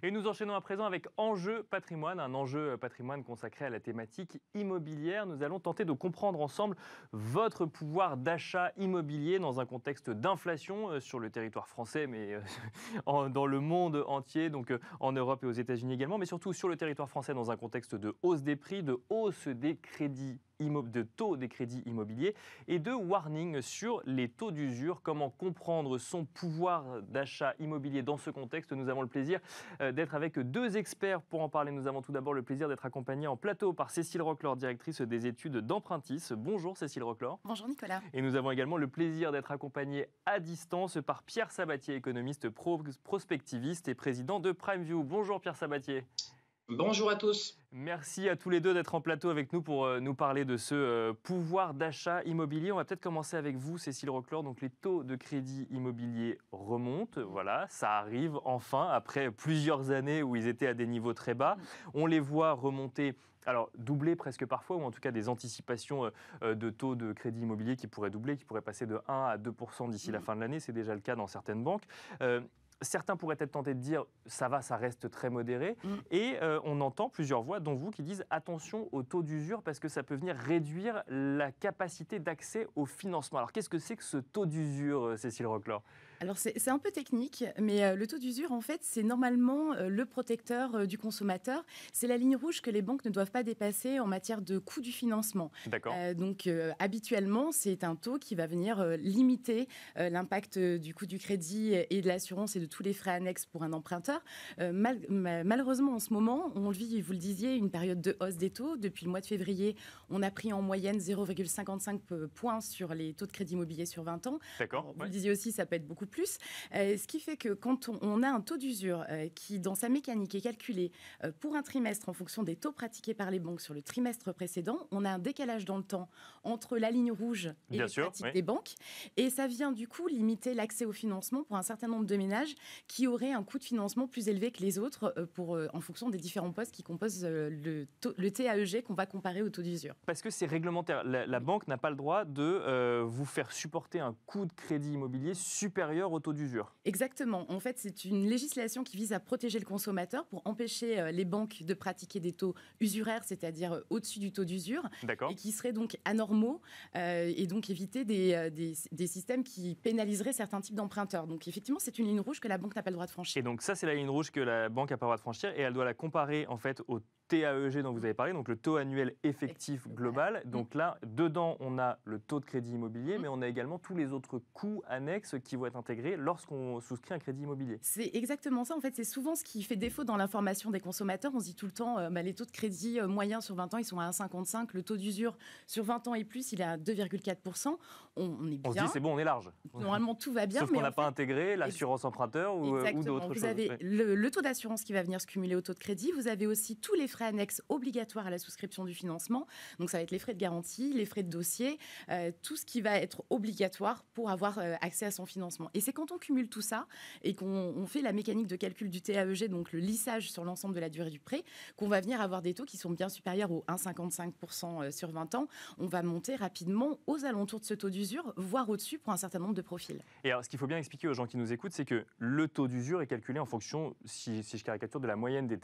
Et nous enchaînons à présent avec Enjeu patrimoine, un enjeu patrimoine consacré à la thématique immobilière. Nous allons tenter de comprendre ensemble votre pouvoir d'achat immobilier dans un contexte d'inflation sur le territoire français, mais dans le monde entier, donc en Europe et aux États-Unis également, mais surtout sur le territoire français dans un contexte de hausse des prix, de hausse des crédits de taux des crédits immobiliers et de warning sur les taux d'usure. Comment comprendre son pouvoir d'achat immobilier dans ce contexte? Nous avons le plaisir d'être avec deux experts pour en parler. Nous avons tout d'abord le plaisir d'être accompagnés en plateau par Cécile Roclor, directrice des études d'Empruntis. Bonjour Cécile Roclor. Bonjour Nicolas. Et nous avons également le plaisir d'être accompagnés à distance par Pierre Sabatier, économiste prospectiviste et président de PrimeView. Bonjour Pierre Sabatier. Bonjour à tous. Merci à tous les deux d'être en plateau avec nous pour nous parler de ce pouvoir d'achat immobilier. On va peut-être commencer avec vous, Cécile Roclor. Donc les taux de crédit immobilier remontent. Voilà, ça arrive enfin après plusieurs années où ils étaient à des niveaux très bas. On les voit remonter. Alors, doubler presque parfois, ou en tout cas des anticipations de taux de crédit immobilier qui pourraient doubler, qui pourraient passer de 1 à 2% d'ici la fin de l'année. C'est déjà le cas dans certaines banques. Certains pourraient être tentés de dire ça va, ça reste très modéré. Et on entend plusieurs voix, dont vous, qui disent attention au taux d'usure parce que ça peut venir réduire la capacité d'accès au financement. Alors qu'est-ce que c'est que ce taux d'usure, Cécile Roclor ? Alors c'est un peu technique, mais le taux d'usure, en fait, c'est normalement le protecteur du consommateur. C'est la ligne rouge que les banques ne doivent pas dépasser en matière de coût du financement. D'accord. Donc habituellement, c'est un taux qui va venir limiter l'impact du coût du crédit et de l'assurance et de tous les frais annexes pour un emprunteur. Malheureusement, en ce moment, on vit, vous le disiez, une période de hausse des taux. Depuis le mois de février, on a pris en moyenne 0,55 points sur les taux de crédit immobilier sur 20 ans. D'accord. Vous le disiez aussi, ça peut être beaucoup plus. Ce qui fait que quand on a un taux d'usure qui, dans sa mécanique, est calculé pour un trimestre en fonction des taux pratiqués par les banques sur le trimestre précédent, on a un décalage dans le temps entre la ligne rouge et les pratiques des banques. Et ça vient du coup limiter l'accès au financement pour un certain nombre de ménages qui auraient un coût de financement plus élevé que les autres en fonction des différents postes qui composent le TAEG qu'on va comparer au taux d'usure. Parce que c'est réglementaire. La banque n'a pas le droit de vous faire supporter un coût de crédit immobilier supérieur au taux d'usure. Exactement. En fait, c'est une législation qui vise à protéger le consommateur pour empêcher les banques de pratiquer des taux usuraires, c'est-à-dire au-dessus du taux d'usure, et qui seraient donc anormaux et donc éviter des systèmes qui pénaliseraient certains types d'emprunteurs. Donc effectivement, c'est une ligne rouge que la banque n'a pas le droit de franchir. Et donc ça, c'est la ligne rouge que la banque n'a pas le droit de franchir et elle doit la comparer en fait au TAEG dont vous avez parlé, donc le taux annuel effectif global. Donc là, dedans, on a le taux de crédit immobilier, mais on a également tous les autres coûts annexes qui vont être intégrés lorsqu'on souscrit un crédit immobilier. C'est exactement ça. En fait, c'est souvent ce qui fait défaut dans l'information des consommateurs. On se dit tout le temps, les taux de crédit moyens sur 20 ans, ils sont à 1,55. Le taux d'usure sur 20 ans et plus, il est à 2,4%. On est bien. On se dit, c'est bon, on est large. Normalement, tout va bien. Sauf qu'on n'a pas intégré l'assurance emprunteur ou d'autres choses. Vous avez le taux d'assurance qui va venir se cumuler au taux de crédit. Vous avez aussi tous les frais annexes obligatoires à la souscription du financement. Donc, ça va être les frais de garantie, les frais de dossier, tout ce qui va être obligatoire pour avoir accès à son financement. Et c'est quand on cumule tout ça et qu'on fait la mécanique de calcul du TAEG, donc le lissage sur l'ensemble de la durée du prêt, qu'on va venir avoir des taux qui sont bien supérieurs aux 1,55% sur 20 ans. On va monter rapidement aux alentours de ce taux d'usure, voire au-dessus pour un certain nombre de profils. Et alors, ce qu'il faut bien expliquer aux gens qui nous écoutent, c'est que le taux d'usure est calculé en fonction, si je caricature, de la moyenne des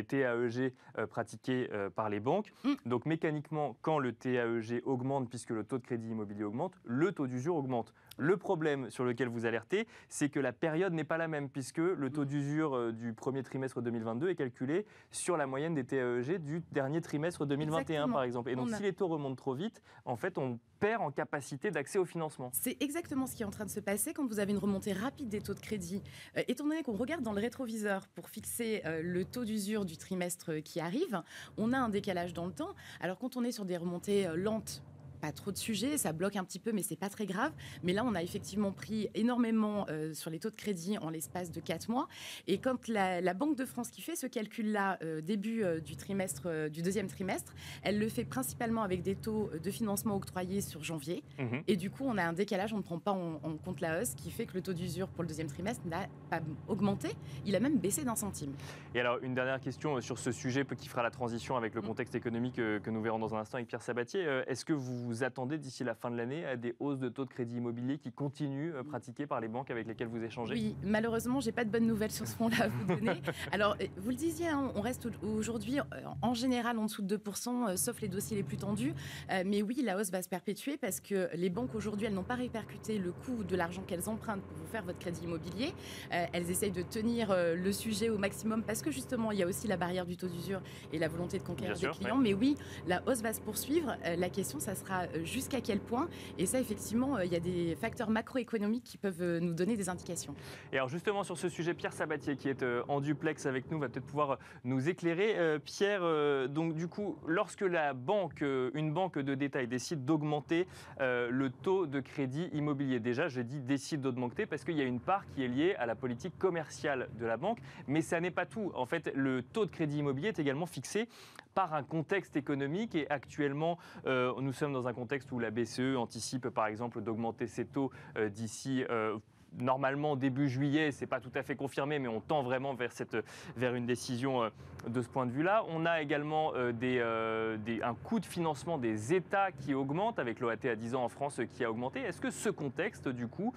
TAEG pratiqués par les banques. Donc mécaniquement, quand le TAEG augmente, puisque le taux de crédit immobilier augmente, le taux d'usure augmente. Le problème sur lequel vous alertez, c'est que la période n'est pas la même, puisque le taux d'usure du premier trimestre 2022 est calculé sur la moyenne des TAEG du dernier trimestre 2021, Exactement. par exemple. Et donc, si les taux remontent trop vite, en fait, on perd en capacité d'accès au financement. C'est exactement ce qui est en train de se passer quand vous avez une remontée rapide des taux de crédit. Étant donné qu'on regarde dans le rétroviseur pour fixer le taux d'usure du trimestre qui arrive, on a un décalage dans le temps. Alors quand on est sur des remontées lentes, pas trop de sujets, ça bloque un petit peu, mais c'est pas très grave. Mais là, on a effectivement pris énormément sur les taux de crédit en l'espace de 4 mois. Et quand la Banque de France qui fait ce calcul-là, début du deuxième trimestre, elle le fait principalement avec des taux de financement octroyés sur janvier. Et du coup, on a un décalage, on ne prend pas en compte la hausse, qui fait que le taux d'usure pour le deuxième trimestre n'a pas augmenté, il a même baissé d'1 centime. Et alors, une dernière question sur ce sujet qui fera la transition avec le contexte économique que nous verrons dans un instant avec Pierre Sabatier. Est-ce que vous vous attendez d'ici la fin de l'année à des hausses de taux de crédit immobilier qui continuent pratiquées par les banques avec lesquelles vous échangez? Oui, malheureusement, j'ai pas de bonnes nouvelles sur ce front-là à vous donner. Alors, vous le disiez, hein, on reste aujourd'hui en général en dessous de 2%, sauf les dossiers les plus tendus. Mais oui, la hausse va se perpétuer parce que les banques aujourd'hui, elles n'ont pas répercuté le coût de l'argent qu'elles empruntent pour vous faire votre crédit immobilier. Elles essayent de tenir le sujet au maximum parce que justement, il y a aussi la barrière du taux d'usure et la volonté de conquérir des clients. Mais oui, la hausse va se poursuivre. La question, ça sera jusqu'à quel point. Et ça, effectivement, il y a des facteurs macroéconomiques qui peuvent nous donner des indications. Et alors justement sur ce sujet, Pierre Sabatier qui est en duplex avec nous va peut-être pouvoir nous éclairer. Pierre, donc du coup, lorsque une banque de détail décide d'augmenter le taux de crédit immobilier, déjà je dis décide d'augmenter parce qu'il y a une part qui est liée à la politique commerciale de la banque, mais ça n'est pas tout. En fait, le taux de crédit immobilier est également fixé par un contexte économique et actuellement, nous sommes dans un contexte où la BCE anticipe par exemple d'augmenter ses taux d'ici normalement début juillet, c'est pas tout à fait confirmé, mais on tend vraiment vers une décision de ce point de vue-là. On a également un coût de financement des États qui augmente, avec l'OAT à 10 ans en France qui a augmenté. Est-ce que ce contexte, du coup,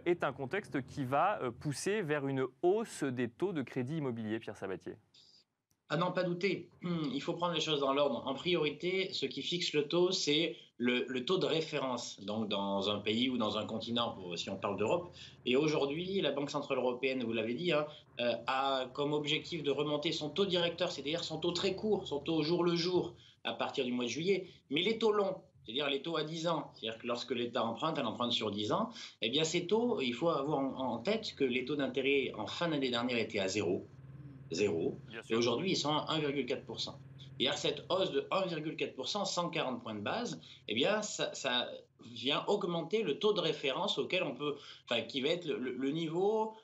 est un contexte qui va pousser vers une hausse des taux de crédit immobilier, Pierre Sabatier ? Ah non, pas douter. Il faut prendre les choses dans l'ordre. En priorité, ce qui fixe le taux, c'est le taux de référence, donc dans un pays ou dans un continent, si on parle d'Europe. Et aujourd'hui, la Banque centrale européenne, vous l'avez dit, hein, a comme objectif de remonter son taux directeur, c'est-à-dire son taux très court, son taux au jour le jour, à partir du mois de juillet. Mais les taux longs, c'est-à-dire les taux à 10 ans, c'est-à-dire que lorsque l'État emprunte, elle emprunte sur 10 ans, eh bien ces taux, il faut avoir en tête que les taux d'intérêt en fin d'année dernière étaient à zéro. Et aujourd'hui, ils sont à 1,4%. C'est-à-dire cette hausse de 1,4%, 140 points de base, eh bien, ça vient augmenter le taux de référence auquel on peut, qui va être le niveau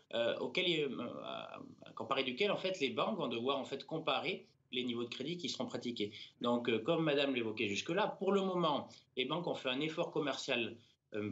comparé duquel en fait les banques vont devoir en fait comparer les niveaux de crédit qui seront pratiqués. Donc, comme Madame l'évoquait jusque-là, pour le moment, les banques ont fait un effort commercial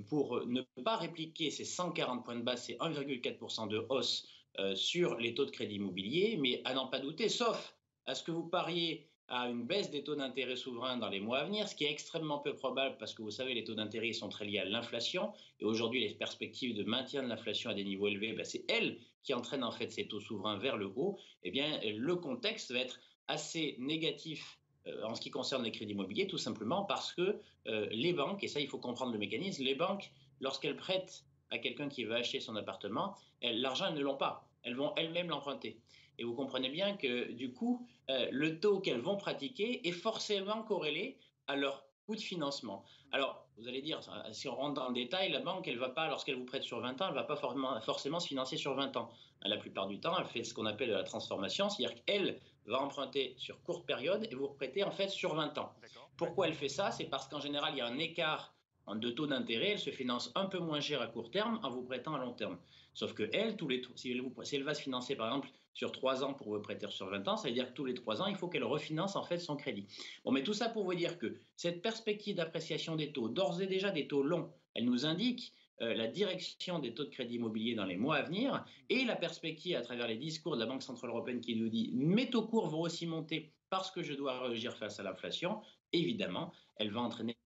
pour ne pas répliquer ces 140 points de base, ces 1,4% de hausse sur les taux de crédit immobilier, mais à n'en pas douter, sauf à ce que vous pariez à une baisse des taux d'intérêt souverains dans les mois à venir, ce qui est extrêmement peu probable parce que vous savez, les taux d'intérêt sont très liés à l'inflation et aujourd'hui, les perspectives de maintien de l'inflation à des niveaux élevés, c'est elles qui entraînent en fait ces taux souverains vers le haut. Eh bien, le contexte va être assez négatif en ce qui concerne les crédits immobiliers, tout simplement parce que les banques, et ça, il faut comprendre le mécanisme, les banques, lorsqu'elles prêtent à quelqu'un qui veut acheter son appartement, l'argent, elles ne l'ont pas. Elles vont elles-mêmes l'emprunter. Et vous comprenez bien que, du coup, le taux qu'elles vont pratiquer est forcément corrélé à leur coût de financement. Alors, vous allez dire, si on rentre dans le détail, la banque, elle va pas, lorsqu'elle vous prête sur 20 ans, elle ne va pas forcément se financer sur 20 ans. La plupart du temps, elle fait ce qu'on appelle la transformation, c'est-à-dire qu'elle va emprunter sur courte période et vous prêter en fait sur 20 ans. Pourquoi elle fait ça? C'est parce qu'en général, il y a un écart de taux d'intérêt, elle se finance un peu moins cher à court terme en vous prêtant à long terme. Sauf que elle, si elle va se financer par exemple sur 3 ans pour vous prêter sur 20 ans, ça veut dire que tous les 3 ans, il faut qu'elle refinance en fait son crédit. Bon, mais tout ça pour vous dire que cette perspective d'appréciation des taux, d'ores et déjà des taux longs, elle nous indique la direction des taux de crédit immobilier dans les mois à venir et la perspective à travers les discours de la Banque centrale européenne qui nous dit « mes taux courts vont aussi monter parce que je dois réagir face à l'inflation », évidemment, elle va entraîner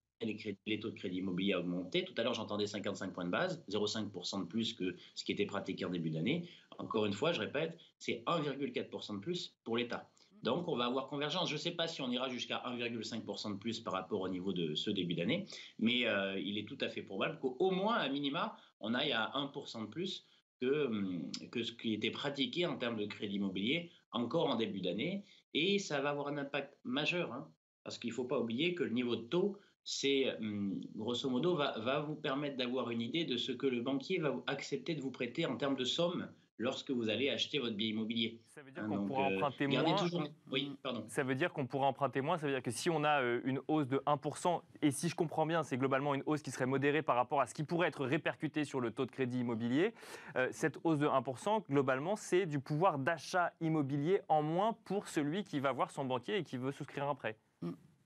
les taux de crédit immobilier à augmenter. Tout à l'heure, j'entendais 55 points de base, 0,5% de plus que ce qui était pratiqué en début d'année. Encore une fois, je répète, c'est 1,4% de plus pour l'État. Donc, on va avoir convergence. Je ne sais pas si on ira jusqu'à 1,5% de plus par rapport au niveau de ce début d'année, mais il est tout à fait probable qu'au moins, à minima, on aille à 1% de plus que ce qui était pratiqué en termes de crédit immobilier encore en début d'année. Et ça va avoir un impact majeur, hein, parce qu'il ne faut pas oublier que le niveau de taux, c'est grosso modo va vous permettre d'avoir une idée de ce que le banquier va accepter de vous prêter en termes de somme lorsque vous allez acheter votre bien immobilier. Ça veut dire qu'on pourra emprunter moins. Oui, pardon. Ça veut dire qu'on pourra emprunter moins. Ça veut dire que si on a une hausse de 1%, et si je comprends bien, c'est globalement une hausse qui serait modérée par rapport à ce qui pourrait être répercuté sur le taux de crédit immobilier. Cette hausse de 1%, globalement, c'est du pouvoir d'achat immobilier en moins pour celui qui va voir son banquier et qui veut souscrire un prêt.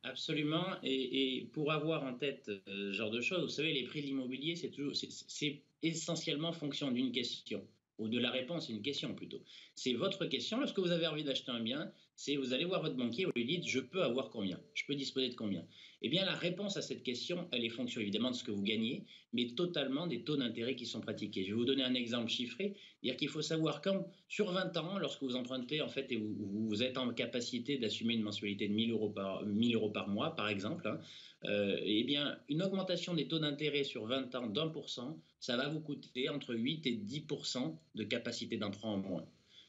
Absolument, et pour avoir en tête ce genre de choses, vous savez, les prix de l'immobilier, c'est essentiellement fonction d'une question, ou de la réponse à une question plutôt. C'est votre question, lorsque vous avez envie d'acheter un bien, c'est vous allez voir votre banquier, vous lui dites je peux avoir combien, je peux disposer de combien. Eh bien la réponse à cette question, elle est fonction évidemment de ce que vous gagnez, mais totalement des taux d'intérêt qui sont pratiqués. Je vais vous donner un exemple chiffré, dire qu'il faut savoir quand sur 20 ans, lorsque vous empruntez en fait et vous êtes en capacité d'assumer une mensualité de 1 000 € par mois par exemple, hein, eh bien une augmentation des taux d'intérêt sur 20 ans d'1%, ça va vous coûter entre 8 et 10% de capacité d'emprunt en moins.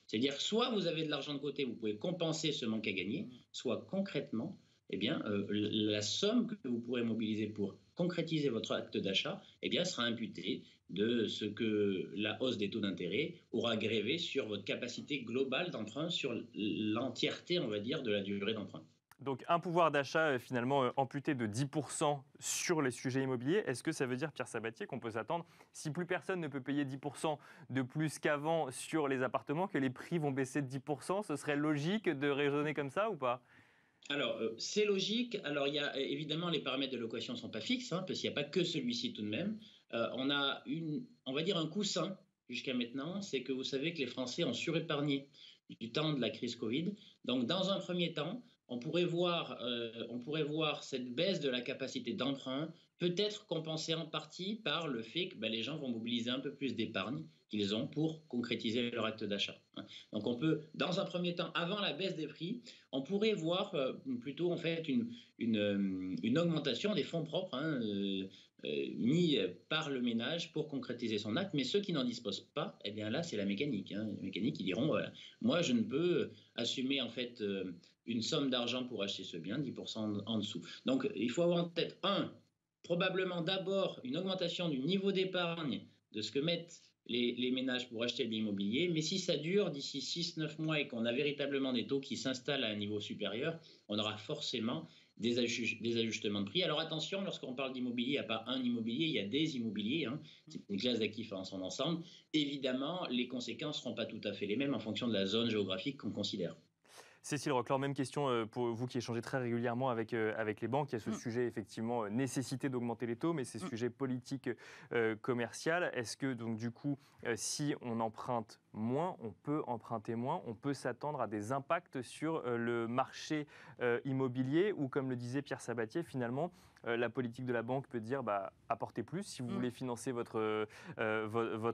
C'est-à-dire, soit vous avez de l'argent de côté, vous pouvez compenser ce manque à gagner, soit concrètement, eh bien, la somme que vous pourrez mobiliser pour concrétiser votre acte d'achat, eh bien, sera imputée de ce que la hausse des taux d'intérêt aura grévé sur votre capacité globale d'emprunt, sur l'entièreté, on va dire, de la durée d'emprunt. Donc un pouvoir d'achat finalement amputé de 10% sur les sujets immobiliers. Est-ce que ça veut dire, Pierre Sabatier, qu'on peut s'attendre, si plus personne ne peut payer 10% de plus qu'avant sur les appartements, que les prix vont baisser de 10%? Ce serait logique de raisonner comme ça ou pas? Alors, c'est logique. Alors, il y a évidemment les paramètres de location ne sont pas fixes, hein, parce qu'il n'y a pas que celui-ci tout de même. On a on va dire un coussin jusqu'à maintenant, c'est que vous savez que les Français ont surépargné du temps de la crise Covid. Donc, dans un premier temps, on pourrait voir cette baisse de la capacité d'emprunt peut-être compensée en partie par le fait que les gens vont mobiliser un peu plus d'épargne qu'ils ont pour concrétiser leur acte d'achat. Donc on peut, dans un premier temps, avant la baisse des prix, on pourrait voir plutôt en fait une augmentation des fonds propres mis par le ménage pour concrétiser son acte. Mais ceux qui n'en disposent pas, eh bien là c'est la mécanique. Les mécaniques, ils diront moi je ne peux assumer en fait une somme d'argent pour acheter ce bien, 10% en dessous. Donc il faut avoir en tête probablement d'abord une augmentation du niveau d'épargne de ce que mettent les ménages pour acheter de l'immobilier, mais si ça dure d'ici 6-9 mois et qu'on a véritablement des taux qui s'installent à un niveau supérieur, on aura forcément des ajustements de prix. Alors attention, lorsqu'on parle d'immobilier, il n'y a pas un immobilier, il y a des immobiliers, hein. C'est une classe d'actifs en son ensemble. Évidemment, les conséquences ne seront pas tout à fait les mêmes en fonction de la zone géographique qu'on considère. Cécile Roclor, même question pour vous qui échangez très régulièrement avec les banques. Il y a ce sujet, effectivement, nécessité d'augmenter les taux, mais c'est sujet politique, commercial. Est-ce que, donc, du coup, si on emprunte moins, on peut emprunter moins, on peut s'attendre à des impacts sur le marché immobilier ou, comme le disait Pierre Sabatier, finalement, la politique de la banque peut dire apportez plus si vous voulez financer votre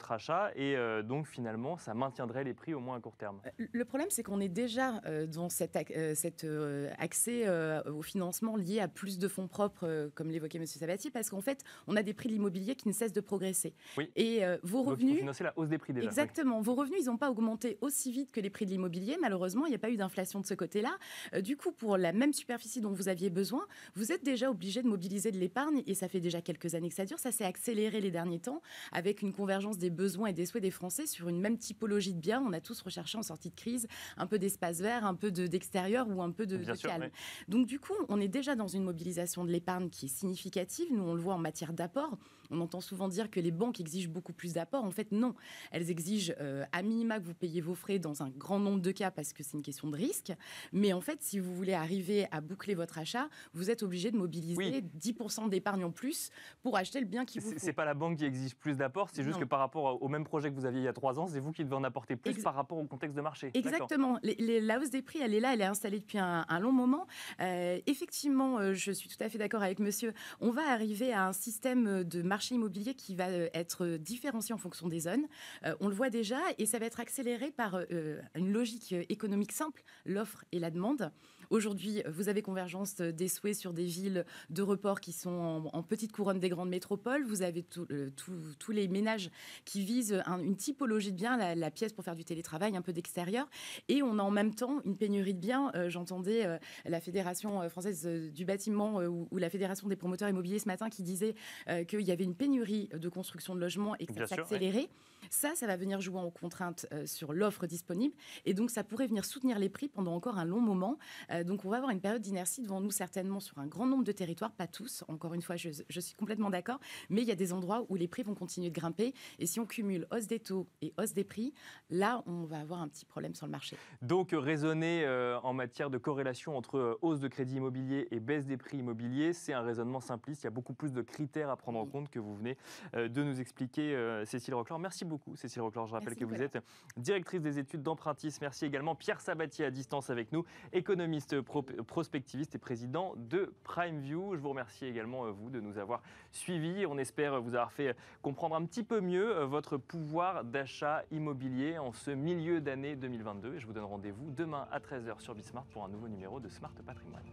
achat et donc finalement ça maintiendrait les prix au moins à court terme. Le problème c'est qu'on est déjà dans cet accès au financement lié à plus de fonds propres comme l'évoquait M. Sabatier, parce qu'en fait on a des prix de l'immobilier qui ne cessent de progresser. Oui. Et vos revenus... Donc il faut financer la hausse des prix déjà. Exactement. Oui. Vos revenus ils n'ont pas augmenté aussi vite que les prix de l'immobilier. Malheureusement il n'y a pas eu d'inflation de ce côté-là. Du coup pour la même superficie dont vous aviez besoin, vous êtes déjà obligé de mobiliser de l'épargne et ça fait déjà quelques années que ça dure. Ça s'est accéléré les derniers temps avec une convergence des besoins et des souhaits des Français sur une même typologie de biens. On a tous recherché en sortie de crise un peu d'espace vert, un peu d'extérieur ou un peu de calme. Oui. Donc du coup, on est déjà dans une mobilisation de l'épargne qui est significative. Nous, on le voit en matière d'apport. On entend souvent dire que les banques exigent beaucoup plus d'apports. En fait, non. Elles exigent à minima que vous payiez vos frais dans un grand nombre de cas parce que c'est une question de risque. Mais en fait, si vous voulez arriver à boucler votre achat, vous êtes obligé de mobiliser 10% d'épargne en plus pour acheter le bien qui vous faut. C'est pas la banque qui exige plus d'apports, c'est juste que par rapport au même projet que vous aviez il y a 3 ans, c'est vous qui devez en apporter plus par rapport au contexte de marché. Exactement. La hausse des prix, elle est là, elle est installée depuis un long moment. Effectivement, je suis tout à fait d'accord avec monsieur. On va arriver à un système de marché immobilier qui va être différencié en fonction des zones. On le voit déjà et ça va être accéléré par une logique économique simple, l'offre et la demande. Aujourd'hui, vous avez convergence des souhaits sur des villes de report qui sont en petite couronne des grandes métropoles. Vous avez tous les ménages qui visent une typologie de biens, la pièce pour faire du télétravail, un peu d'extérieur. Et on a en même temps une pénurie de biens. J'entendais la Fédération française du bâtiment ou la Fédération des promoteurs immobiliers ce matin qui disait qu'il y avait une pénurie de construction de logements et que ça s'accélérait. Oui. Ça va venir jouer en contrainte sur l'offre disponible. Et donc, ça pourrait venir soutenir les prix pendant encore un long moment. Donc on va avoir une période d'inertie devant nous certainement sur un grand nombre de territoires, pas tous, encore une fois je suis complètement d'accord, mais il y a des endroits où les prix vont continuer de grimper et si on cumule hausse des taux et hausse des prix, là on va avoir un petit problème sur le marché. Donc raisonner en matière de corrélation entre hausse de crédit immobilier et baisse des prix immobiliers, c'est un raisonnement simpliste, il y a beaucoup plus de critères à prendre en compte que vous venez de nous expliquer, Cécile Reclor. Merci beaucoup Cécile Reclor, je rappelle Merci, que vous êtes directrice des études d'empruntisme. Merci également Pierre Sabatier à distance avec nous, économiste prospectiviste et président de PrimeView. Je vous remercie également vous de nous avoir suivis. On espère vous avoir fait comprendre un petit peu mieux votre pouvoir d'achat immobilier en ce milieu d'année 2022. Et je vous donne rendez-vous demain à 13h sur Bismart pour un nouveau numéro de Smart Patrimoine.